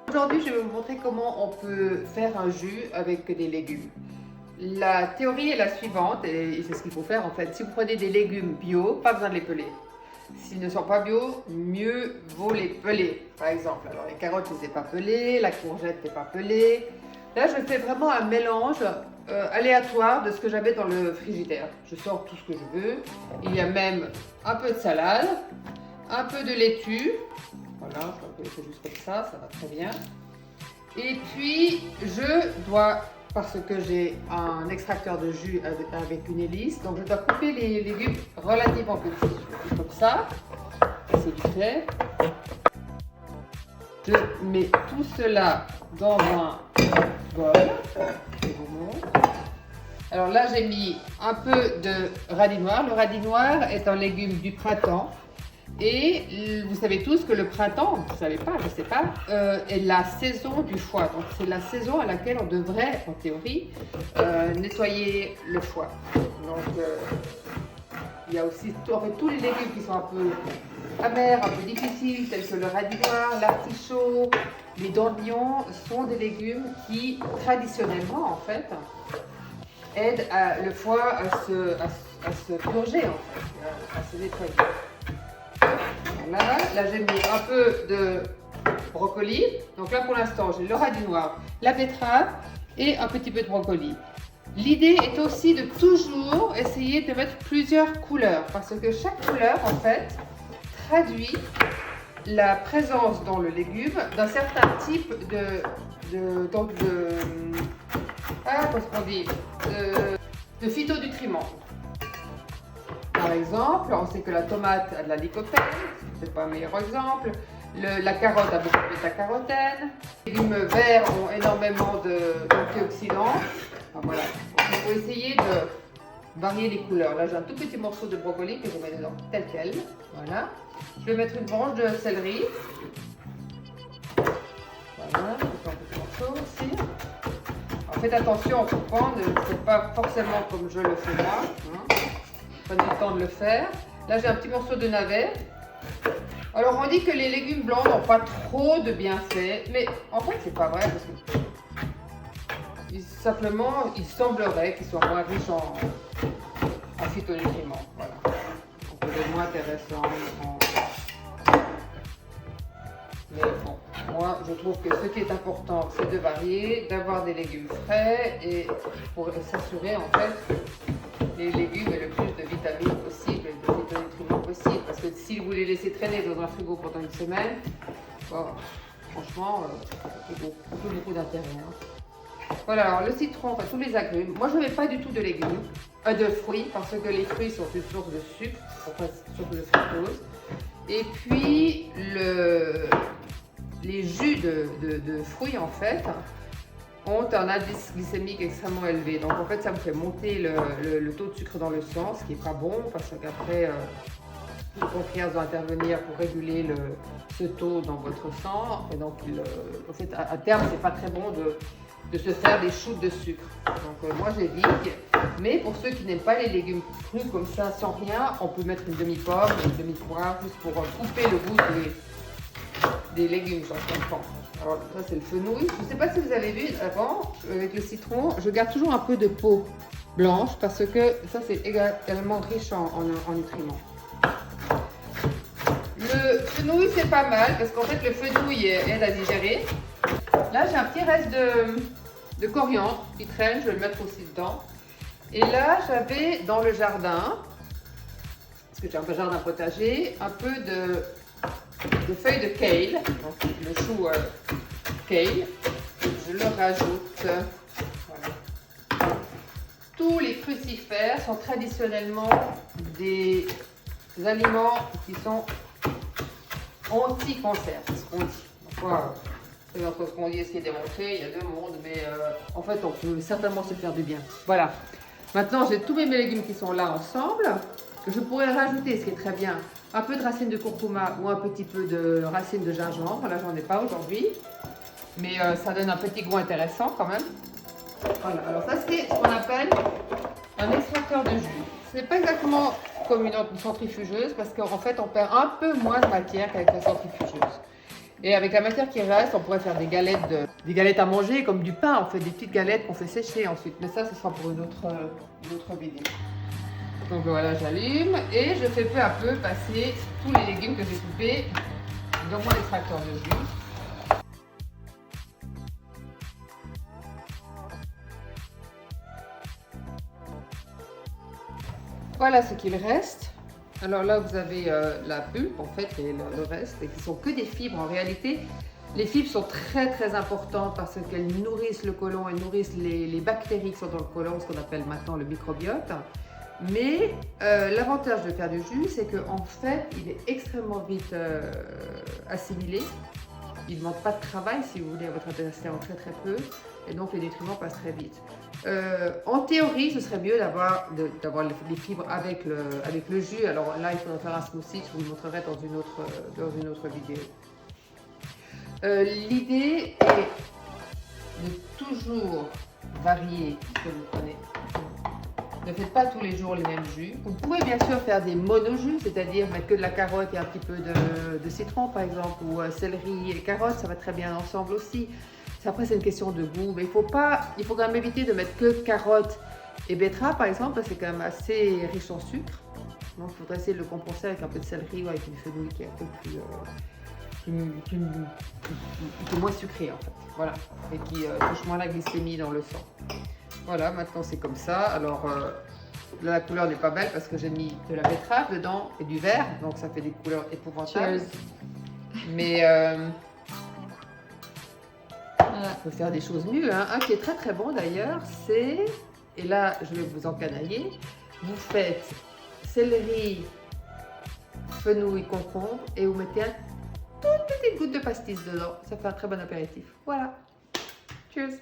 Aujourd'hui, je vais vous montrer comment on peut faire un jus avec des légumes. La théorie est la suivante, et c'est ce qu'il faut faire en fait. Si vous prenez des légumes bio, pas besoin de les peler. S'ils ne sont pas bio, mieux vaut les peler, par exemple. Alors les carottes, je ne les ai pas pelées, la courgette n'est pas pelée. Là, je fais vraiment un mélange aléatoire de ce que j'avais dans le frigidaire. Je sors tout ce que je veux. Il y a même un peu de salade, un peu de laitue. Voilà, je crois que c'est juste comme ça va très bien. Et puis, je dois, parce que j'ai un extracteur de jus avec une hélice, donc je dois couper les légumes relativement petits. Je fais comme ça, c'est vite fait. Je mets tout cela dans un bol. Je vous montre. Alors là, j'ai mis un peu de radis noir. Le radis noir est un légume du printemps. Et vous savez tous que le printemps, vous ne savez pas, je ne sais pas, est la saison du foie. Donc c'est la saison à laquelle on devrait, en théorie, nettoyer le foie. Donc il y a aussi en fait, tous les légumes qui sont un peu amers, un peu difficiles, tels que le radis noir, l'artichaut, les dents-de-lion, sont des légumes qui, traditionnellement en fait, aident le foie à se purger, en fait, à se nettoyer. Voilà. Là j'ai mis un peu de brocoli. Donc là pour l'instant j'ai le radis noir, la betterave et un petit peu de brocoli. L'idée est aussi de toujours essayer de mettre plusieurs couleurs parce que chaque couleur en fait traduit la présence dans le légume d'un certain type de phytonutriments. Par exemple, on sait que la tomate a de la lycopène, c'est pas un meilleur exemple. La carotte a beaucoup de bêta-carotène. Les légumes verts ont énormément d'antioxydants. Enfin, voilà. Donc, il faut essayer de varier les couleurs. Là, j'ai un tout petit morceau de brocoli que je mets dedans tel quel. Voilà. Je vais mettre une branche de céleri. Voilà, un petit morceau aussi. Alors, faites attention en coupant, ne le faites pas forcément comme je le fais moi. Hein. Prenez le temps de le faire. Là, j'ai un petit morceau de navet. Alors, on dit que les légumes blancs n'ont pas trop de bienfaits, mais en fait, c'est pas vrai parce que simplement, il semblerait qu'ils soient moins riches en phytonutriments. Voilà. Donc, peut-être moins intéressants. Mais bon, moi, je trouve que ce qui est important, c'est de varier, d'avoir des légumes frais et pour s'assurer en fait les légumes aient le plus de vitamines possible, de phytonutriments possible. Parce que si vous les laissez traîner dans un frigo pendant une semaine, bon, franchement, ça fait beaucoup d'intérêt. Hein. Voilà, alors le citron, enfin tous les agrumes. Moi, je ne mets pas du tout de légumes, de fruits, parce que les fruits sont une source de sucre, enfin surtout de fructose. Et puis, les jus de fruits, en fait, ont un indice glycémique extrêmement élevé. Donc en fait, ça vous fait monter le taux de sucre dans le sang, ce qui n'est pas bon parce qu'après, le pancréas doit intervenir pour réguler ce taux dans votre sang. Et donc, en fait, à terme, c'est pas très bon de se faire des shoots de sucre. Donc moi, j'évite. Mais pour ceux qui n'aiment pas les légumes crus comme ça, sans rien, on peut mettre une demi-pomme, une demi-poire, juste pour couper le goût des légumes, j'en comprends. Alors ça c'est le fenouil. Je ne sais pas si vous avez vu avant, avec le citron, je garde toujours un peu de peau blanche parce que ça c'est également riche en nutriments. Le fenouil c'est pas mal parce qu'en fait le fenouil aide à digérer. Là j'ai un petit reste de coriandre qui traîne, je vais le mettre aussi dedans. Et là j'avais dans le jardin, parce que j'ai un jardin potager, un peu de feuilles de kale, donc le chou kale, je le rajoute. Voilà. Tous les crucifères sont traditionnellement des aliments qui sont anti-cancer, c'est ce qu'on dit. Voilà. C'est entre ce qu'on dit et ce qui est démontré, il y a deux mondes, mais en fait on peut certainement se faire du bien. Voilà. Maintenant j'ai tous mes légumes qui sont là ensemble. Je pourrais rajouter, ce qui est très bien, un peu de racine de curcuma ou un petit peu de racine de gingembre. Là, j'en ai pas aujourd'hui, mais ça donne un petit goût intéressant quand même. Voilà, alors ça c'est ce qu'on appelle un extracteur de jus. Ce n'est pas exactement comme une centrifugeuse parce qu'en fait on perd un peu moins de matière qu'avec la centrifugeuse. Et avec la matière qui reste, on pourrait faire des galettes à manger, comme du pain. On fait des petites galettes qu'on fait sécher ensuite. Mais ça, ce sera pour une autre vidéo. Donc voilà, j'allume et je fais peu à peu passer tous les légumes que j'ai coupés dans mon extracteur de jus. Voilà ce qu'il reste. Alors là, vous avez la pulpe en fait et le reste, et qui sont que des fibres. En réalité, les fibres sont très importantes parce qu'elles nourrissent le côlon, elles nourrissent les bactéries qui sont dans le côlon, ce qu'on appelle maintenant le microbiote. Mais l'avantage de faire du jus, c'est qu'en fait, il est extrêmement vite assimilé. Il ne demande pas de travail, si vous voulez, à votre intestin, très peu. Et donc, les nutriments passent très vite. En théorie, ce serait mieux d'avoir les fibres avec le jus. Alors là, il faudrait faire un smoothie, je vous le montrerai dans une autre vidéo. L'idée est de toujours varier ce que vous prenez. Ne faites pas tous les jours les mêmes jus. Vous pouvez bien sûr faire des monojus, c'est-à-dire mettre que de la carotte et un petit peu de citron par exemple, ou céleri et carotte, ça va très bien ensemble aussi. Après, c'est une question de goût, mais il faut quand même éviter de mettre que carotte et betterave par exemple, parce que c'est quand même assez riche en sucre. Donc, il faudrait essayer de le compenser avec un peu de céleri ou avec du fenouil qui est un peu plus moins sucré en fait. Voilà, et qui touche moins la glycémie dans le sang. Voilà, maintenant c'est comme ça. Alors là, la couleur n'est pas belle parce que j'ai mis de la betterave dedans et du vert, donc ça fait des couleurs épouvantables. Cheers. Mais on peut faire des choses mieux. Hein. Un qui est très bon d'ailleurs, c'est, et là je vais vous encanailler, vous faites céleri, fenouil, concombre et vous mettez une toute petite goutte de pastis dedans. Ça fait un très bon apéritif. Voilà. Cheers.